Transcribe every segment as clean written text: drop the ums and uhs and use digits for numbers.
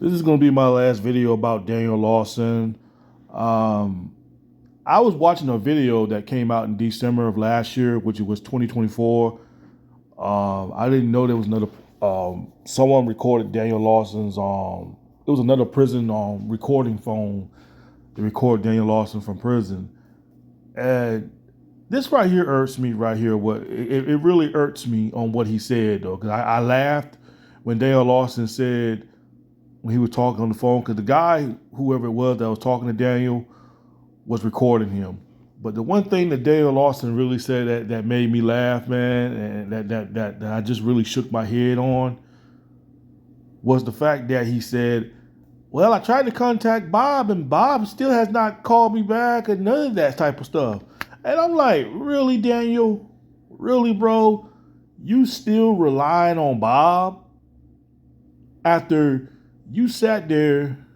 This is going to be my last video about Daniel Lawson. Um, I was watching a video that came out in December of last year, which was 2024. I didn't know there was another. Someone recorded Daniel Lawson's. It was another prison recording phone to record Daniel Lawson from prison, and this right here irks me. Right here, it really irks me on what he said though, because I laughed when Daniel Lawson said when he was talking on the phone, because the guy, whoever it was that was talking to Daniel, was recording him. But the one thing that Daniel Lawson really said that made me laugh, man, and that I just really shook my head on, was the fact that he said, well, I tried to contact Bob and Bob still has not called me back and none of that type of stuff. And I'm like, really, Daniel? Really, bro? You still relying on Bob after you sat there,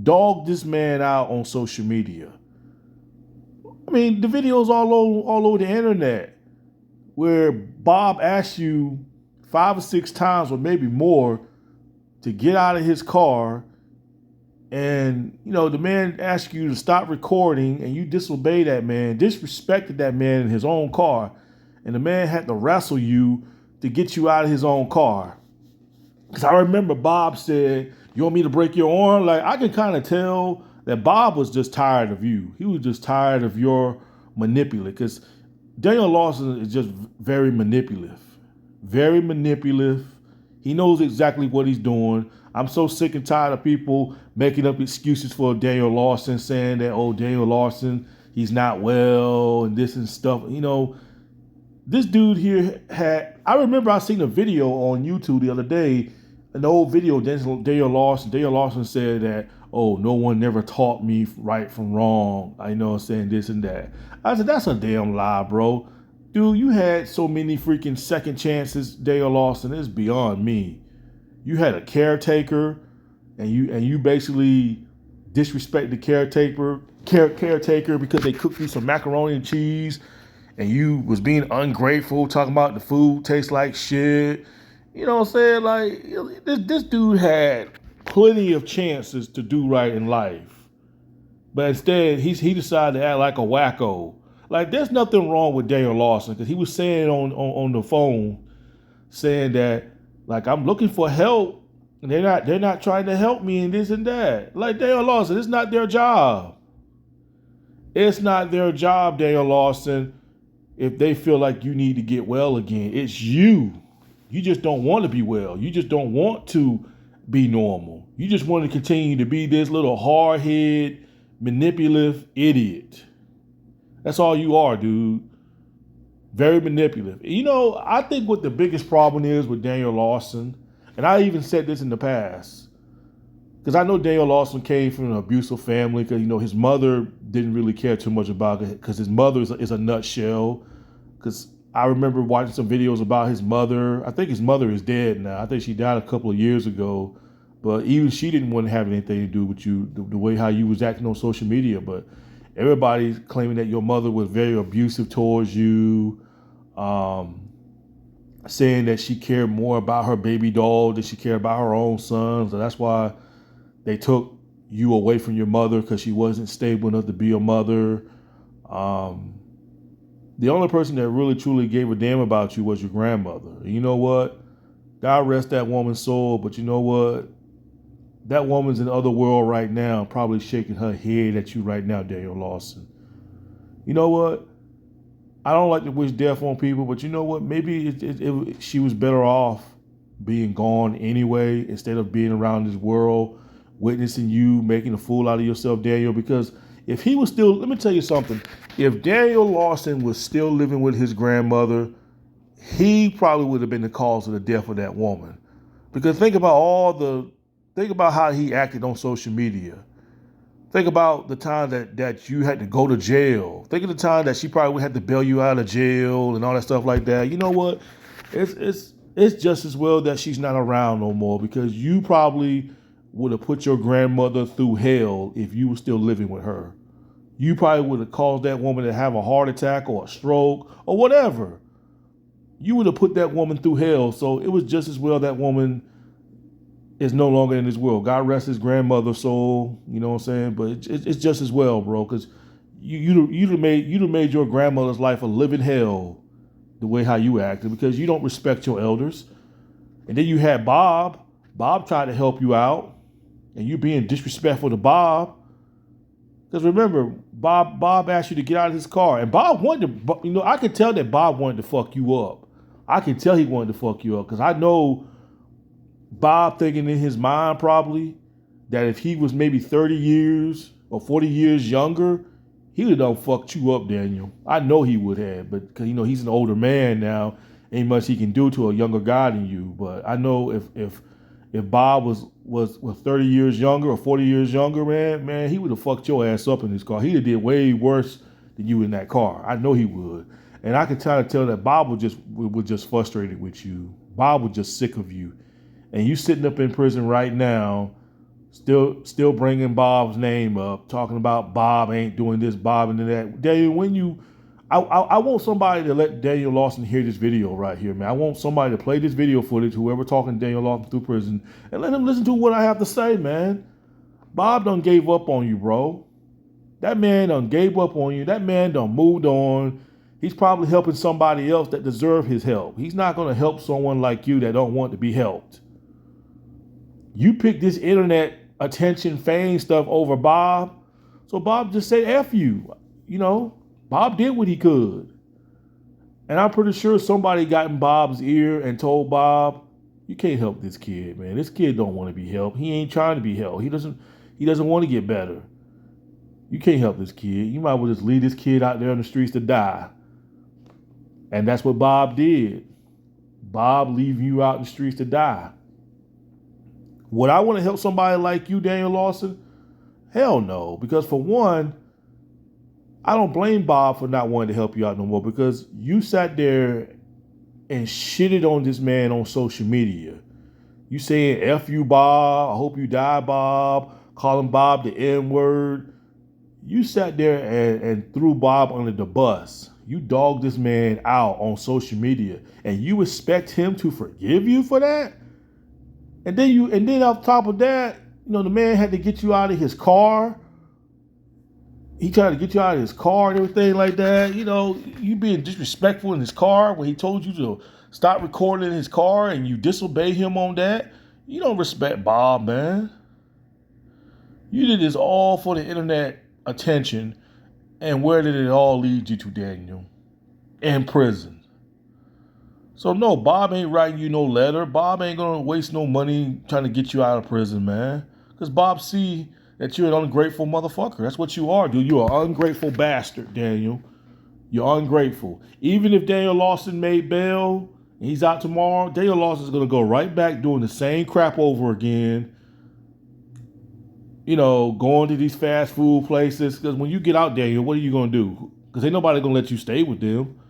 dogged this man out on social media? I mean, the videos all over the internet where Bob asked you 5 or 6 times or maybe more to get out of his car, and the man asked you to stop recording and you disobeyed that man, disrespected that man in his own car, and the man had to wrestle you to get you out of his own car. Because I remember Bob said, you want me to break your arm? Like, I can kind of tell that Bob was just tired of you. He was just tired of your manipulative. Because Daniel Lawson is just very manipulative. Very manipulative. He knows exactly what he's doing. I'm so sick and tired of people making up excuses for Daniel Lawson, saying that, oh, Daniel Lawson, he's not well and this and stuff. This dude here I remember I seen a video on YouTube the other day, an old video of Daniel Lawson. Daniel Lawson said that, oh, no one never taught me right from wrong. Saying this and that. I said, that's a damn lie, bro. Dude, you had so many freaking second chances, Daniel Lawson. It's beyond me. You had a caretaker, and you basically disrespected the caretaker because they cooked you some macaroni and cheese, and you was being ungrateful, talking about the food tastes like shit. You know what I'm saying? Like, this dude had plenty of chances to do right in life, but instead he decided to act like a wacko. Like, there's nothing wrong with Daniel Lawson, because he was saying on the phone, saying that, like, I'm looking for help and they're not trying to help me and this and that. Like, Daniel Lawson, it's not their job. It's not their job, Daniel Lawson, if they feel like you need to get well again. It's you. You just don't want to be well. You just don't want to be normal. You just want to continue to be this little hard-headed, manipulative idiot. That's all you are, dude. Very manipulative. I think what the biggest problem is with Daniel Lawson, and I even said this in the past, because I know Daniel Lawson came from an abusive family, because his mother didn't really care too much about it, because his mother is a nutshell. Because I remember watching some videos about his mother. I think his mother is dead now. I think she died a couple of years ago. But even she didn't want to have anything to do with you, the way how you was acting on social media. But everybody's claiming that your mother was very abusive towards you, saying that she cared more about her baby doll than she cared about her own son. So that's why they took you away from your mother, because she wasn't stable enough to be a mother. The only person that really truly gave a damn about you was your grandmother. And you know what? God rest that woman's soul, but you know what? That woman's in the other world right now, probably shaking her head at you right now, Daniel Lawson. You know what? I don't like to wish death on people, but you know what? Maybe she was better off being gone anyway, instead of being around this world, witnessing you making a fool out of yourself, Daniel. Because if he was still, let me tell you something. If Daniel Lawson was still living with his grandmother, he probably would have been the cause of the death of that woman. Because think about how he acted on social media. Think about the time that you had to go to jail. Think of the time that she probably would have to bail you out of jail and all that stuff like that. You know what? It's just as well that she's not around no more, because you probably would have put your grandmother through hell if you were still living with her. You probably would have caused that woman to have a heart attack or a stroke or whatever. You would have put that woman through hell. So it was just as well that woman is no longer in this world. God rest his grandmother's soul. You know what I'm saying? But it's just as well, bro, because you'd have made your grandmother's life a living hell the way how you acted because you don't respect your elders. And then you had Bob. Bob tried to help you out, and you being disrespectful to Bob. Because remember, Bob asked you to get out of his car, and Bob wanted to. I could tell that Bob wanted to fuck you up. I could tell he wanted to fuck you up because I know Bob thinking in his mind probably that if he was maybe 30 years or 40 years younger, he would have done fucked you up, Daniel. I know he would have, but because he's an older man now, ain't much he can do to a younger guy than you. But I know if Bob was 30 years younger or 40 years younger, man, he would have fucked your ass up in his car. He'd have did way worse than you in that car. I know he would. And I could try to tell that Bob was just frustrated with you. Bob was just sick of you. And you sitting up in prison right now, still bringing Bob's name up, talking about Bob ain't doing this, Bob and that. Daniel, I want somebody to let Daniel Lawson hear this video right here, man. I want somebody to play this video footage, whoever talking to Daniel Lawson through prison, and let him listen to what I have to say, man. Bob done gave up on you, bro. That man done gave up on you. That man done moved on. He's probably helping somebody else that deserve his help. He's not going to help someone like you that don't want to be helped. You picked this internet attention, fame stuff over Bob. So Bob just said F you. Bob did what he could. And I'm pretty sure somebody got in Bob's ear and told Bob, you can't help this kid, man. This kid don't want to be helped. He ain't trying to be helped. He doesn't want to get better. You can't help this kid. You might well just leave this kid out there on the streets to die. And that's what Bob did. Bob leaving you out in the streets to die. Would I want to help somebody like you, Daniel Lawson? Hell no. Because for one, I don't blame Bob for not wanting to help you out no more because you sat there and shitted on this man on social media. You saying F you, Bob. I hope you die, Bob. Calling Bob the N-word. You sat there and threw Bob under the bus. You dogged this man out on social media. And you expect him to forgive you for that? And then on top of that, the man had to get you out of his car. He tried to get you out of his car and everything like that. You being disrespectful in his car when he told you to stop recording in his car and you disobey him on that. You don't respect Bob, man. You did this all for the internet attention. And where did it all lead you to, Daniel? In prison. So no, Bob ain't writing you no letter. Bob ain't gonna waste no money trying to get you out of prison, man. Because Bob see that you're an ungrateful motherfucker. That's what you are, dude. You're an ungrateful bastard, Daniel. You're ungrateful. Even if Daniel Lawson made bail and he's out tomorrow, Daniel Lawson's gonna go right back doing the same crap over again. Going to these fast food places. Because when you get out, Daniel, what are you gonna do? Because ain't nobody gonna let you stay with them.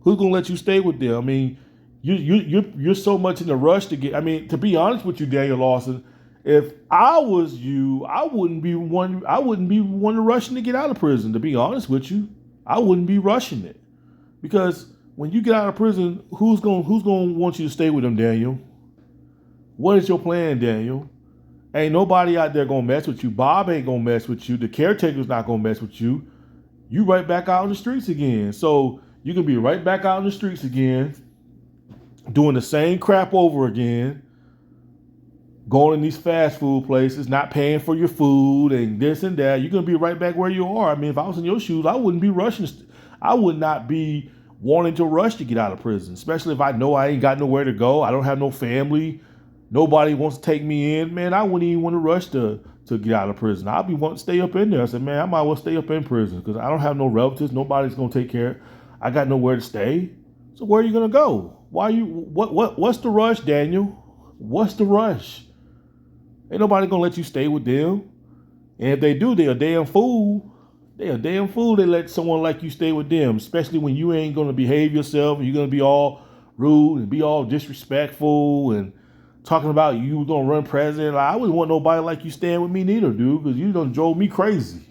Who's gonna let you stay with them? I mean, you're so much in a rush to get. I mean, to be honest with you, Daniel Lawson, if I was you, I wouldn't be one rushing to get out of prison. To be honest with you, I wouldn't be rushing it because when you get out of prison, who's gonna want you to stay with them, Daniel? What is your plan, Daniel? Ain't nobody out there gonna mess with you. Bob ain't gonna mess with you. The caretaker's not gonna mess with you. You right back out on the streets again. So you can be right back out in the streets again, doing the same crap over again, going in these fast food places, not paying for your food and this and that. You're going to be right back where you are. I mean, if I was in your shoes, I wouldn't be rushing. I would not be wanting to rush to get out of prison, especially if I know I ain't got nowhere to go. I don't have no family. Nobody wants to take me in. Man, I wouldn't even want to rush to get out of prison. I'd be wanting to stay up in there. I said, man, I might as well stay up in prison because I don't have no relatives. Nobody's going to take care. I got nowhere to stay. So where are you going to go? What's the rush, Daniel? What's the rush? Ain't nobody going to let you stay with them. And if they do, they're a damn fool. They're a damn fool they let someone like you stay with them, especially when you ain't going to behave yourself and you're going to be all rude and be all disrespectful and talking about you going to run president. I wouldn't want nobody like you staying with me neither, dude, because you done drove me crazy.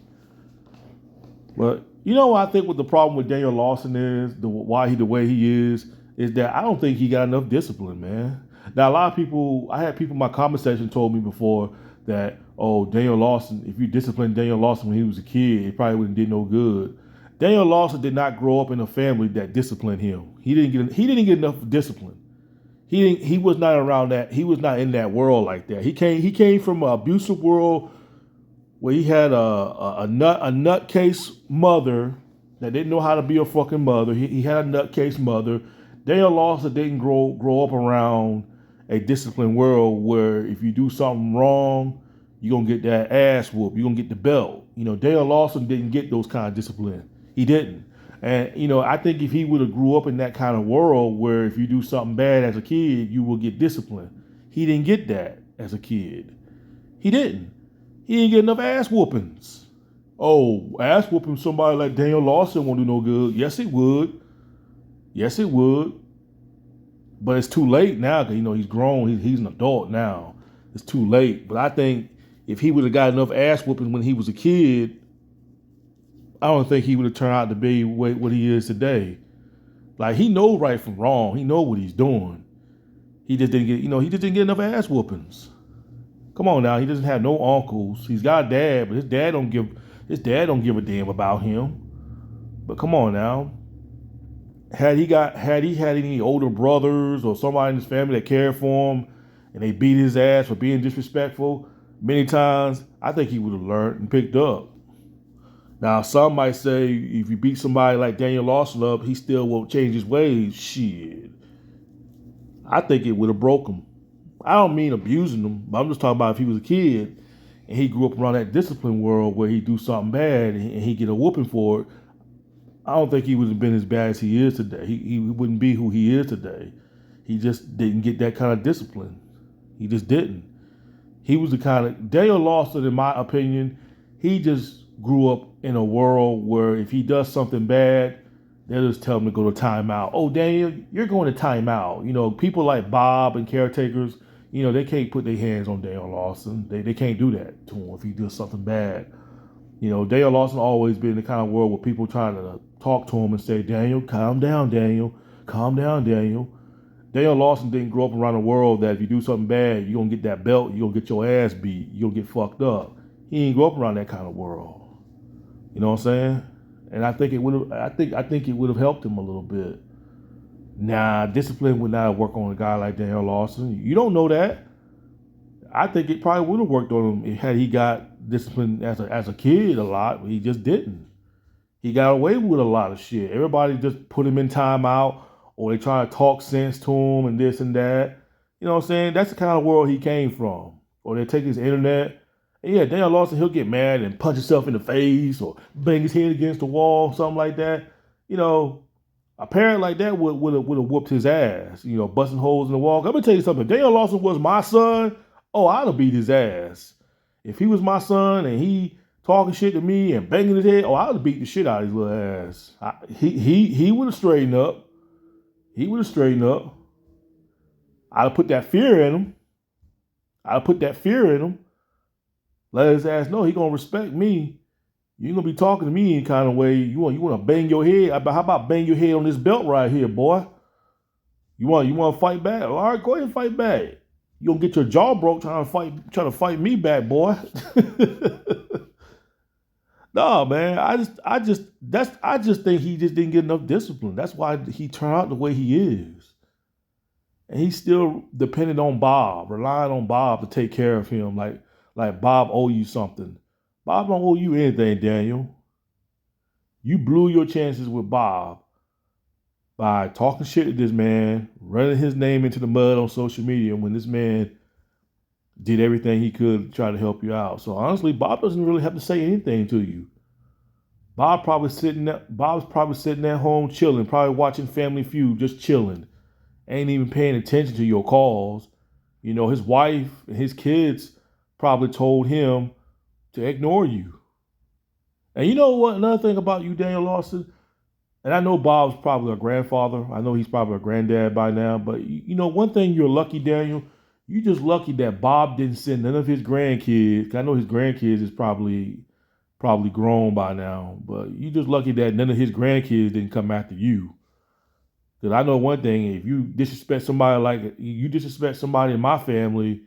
But I think what the problem with Daniel Lawson is, the way he is that I don't think he got enough discipline, man. Now, a lot of people, I had people in my comment section told me before that, oh, Daniel Lawson, if you disciplined Daniel Lawson when he was a kid, he probably wouldn't did no good. Daniel Lawson did not grow up in a family that disciplined him. He didn't get enough discipline. He was not around that. He was not in that world like that. He came from an abusive world where he had a nutcase mother that didn't know how to be a fucking mother. He had a nutcase mother. Daniel Lawson didn't grow up around a disciplined world where if you do something wrong, you're gonna get that ass whoop. You're gonna get the belt. Daniel Lawson didn't get those kind of discipline. He didn't. And I think if he would have grew up in that kind of world where if you do something bad as a kid, you will get disciplined. He didn't get that as a kid. He didn't. He didn't get enough ass whoopings. Oh, ass whooping somebody like Daniel Lawson won't do no good. Yes, it would. Yes, it would. But it's too late now because he's grown. He's an adult now. It's too late. But I think if he would have got enough ass whooping when he was a kid, I don't think he would have turned out to be what he is today. Like he knows right from wrong. He knows what he's doing. He just didn't get enough ass whoopings. Come on now, he doesn't have no uncles. He's got a dad, but his dad don't give a damn about him. But come on now. Had he had any older brothers or somebody in his family that cared for him and they beat his ass for being disrespectful many times, I think he would have learned and picked up. Now, some might say if you beat somebody like Daniel Lawson up, he still won't change his ways. Shit. I think it would have broke him. I don't mean abusing him, but I'm just talking about if he was a kid and he grew up around that discipline world where he do something bad and he get a whooping for it, I don't think he would have been as bad as he is today. He wouldn't be who he is today. He just didn't get that kind of discipline. He just didn't. He was the kind of, Daniel Lawson, in my opinion, he just grew up in a world where if he does something bad, they'll just tell him to go to timeout. Oh, Daniel, you're going to timeout. People like Bob and caretakers, they can't put their hands on Daniel Lawson. They can't do that to him if he does something bad. Daniel Lawson always been in the kind of world where people trying to talk to him and say, Daniel, calm down, Daniel. Calm down, Daniel. Daniel Lawson didn't grow up around a world that if you do something bad, you're going to get that belt, you're going to get your ass beat, you're going to get fucked up. He didn't grow up around that kind of world. You know what I'm saying? And I think it would have. I think it would have helped him a little bit. Nah, discipline would not have worked on a guy like Daniel Lawson. You don't know that. I think it probably would have worked on him had he got discipline as a kid a lot, but he just didn't. He got away with a lot of shit. Everybody just put him in timeout, or they try to talk sense to him and this and that. You know what I'm saying? That's the kind of world he came from. Or they take his internet. And yeah, Daniel Lawson, he'll get mad and punch himself in the face or bang his head against the wall, something like that. A parent like that would have whooped his ass, busting holes in the wall. Let me tell you something. If Daniel Lawson was my son, oh, I'd have beat his ass. If he was my son and he talking shit to me and banging his head, oh, I'd have beat the shit out of his little ass. He would have straightened up. He would have straightened up. I'd have put that fear in him. Let his ass know he gonna respect me. You ain't gonna be talking to me in kind of way. You want to bang your head? How about bang your head on this belt right here, boy? You want to fight back? All right, go ahead and fight back. You gonna get your jaw broke trying to fight me back, boy? No, man. I just think he just didn't get enough discipline. That's why he turned out the way he is. And he's still dependent on Bob, relying on Bob to take care of him. Like Bob owe you something. Bob don't owe you anything, Daniel. You blew your chances with Bob by talking shit to this man, running his name into the mud on social media when this man did everything he could to try to help you out. So honestly, Bob doesn't really have to say anything to you. Bob's probably sitting at home chilling, probably watching Family Feud, just chilling. Ain't even paying attention to your calls. His wife and his kids probably told him to ignore you. And you know what? Another thing about you, Daniel Lawson, and I know Bob's probably a grandfather. I know he's probably a granddad by now. But one thing you're lucky, Daniel, you just lucky that Bob didn't send none of his grandkids. I know his grandkids is probably grown by now. But you just lucky that none of his grandkids didn't come after you. Because I know one thing: if you disrespect somebody like you disrespect somebody in my family,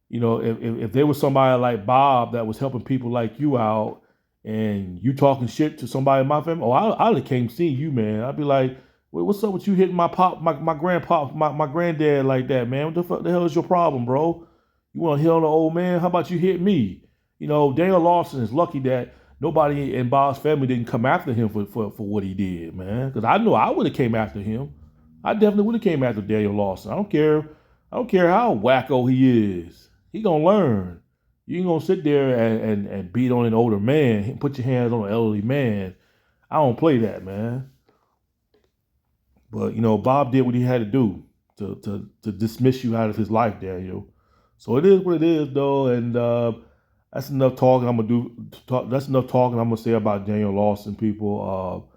if there was somebody like Bob that was helping people like you out, and you talking shit to somebody in my family, I'd have came see you, man. I'd be like, what's up with you hitting my pop, my grandpop, my granddad like that, man? What the fuck the hell is your problem, bro? You want to hit on the old man? How about you hit me? Daniel Lawson is lucky that nobody in Bob's family didn't come after him for what he did, man. Because I know I would have came after him. I definitely would have came after Daniel Lawson. I don't care. I don't care how wacko he is. He gonna learn. You ain't gonna sit there and beat on an older man and put your hands on an elderly man. I don't play that, man. But Bob did what he had to do to dismiss you out of his life, Daniel. So it is what it is, though, and that's enough talking. That's enough talking I'm gonna say about Daniel Lawson, people.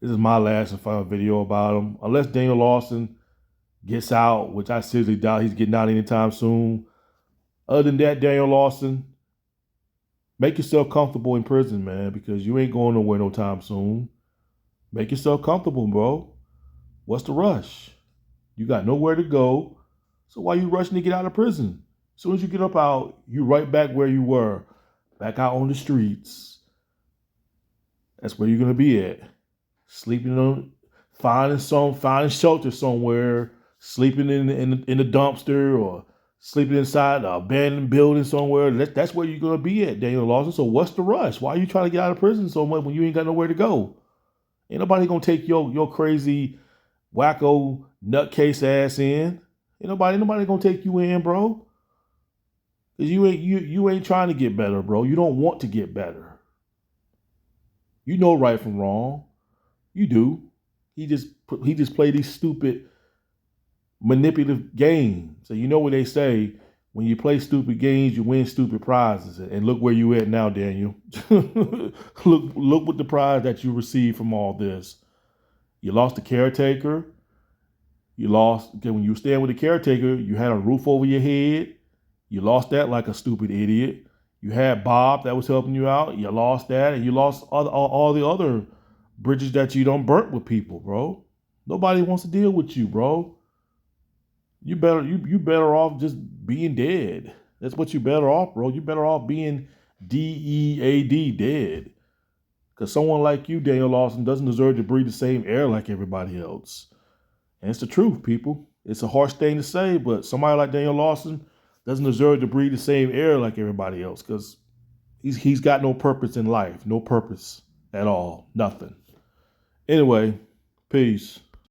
This is my last and final video about him. Unless Daniel Lawson gets out, which I seriously doubt he's getting out anytime soon. Other than that, Daniel Lawson, make yourself comfortable in prison, man, because you ain't going nowhere no time soon. Make yourself comfortable, bro. What's the rush? You got nowhere to go, so why you rushing to get out of prison? As soon as you get up out, you right back where you were, back out on the streets. That's where you're gonna be at, sleeping on, finding shelter somewhere, sleeping in the dumpster or sleeping inside an abandoned building somewhere. That's where you're gonna be at, Daniel Lawson. So what's the rush? Why are you trying to get out of prison so much when you ain't got nowhere to go? Ain't nobody gonna take your crazy wacko nutcase ass in. Ain't nobody gonna take you in, bro. Cause you ain't trying to get better, bro. You don't want to get better. You know right from wrong. You do. He just play these stupid manipulative games. So you know what they say, when you play stupid games, you win stupid prizes. And look where you at now, Daniel. look what the prize that you received from all this. You lost the caretaker. When you were staying with the caretaker, you had a roof over your head. You lost that like a stupid idiot. You had Bob that was helping you out. You lost that, and you lost all the other bridges that you don't burnt with people, bro. Nobody wants to deal with you, bro. You better off just being dead. That's what you better off, bro. You better off being DEAD, dead. Because someone like you, Daniel Lawson, doesn't deserve to breathe the same air like everybody else. And it's the truth, people. It's a harsh thing to say, but somebody like Daniel Lawson doesn't deserve to breathe the same air like everybody else, because he's got no purpose in life. No purpose at all. Nothing. Anyway, peace.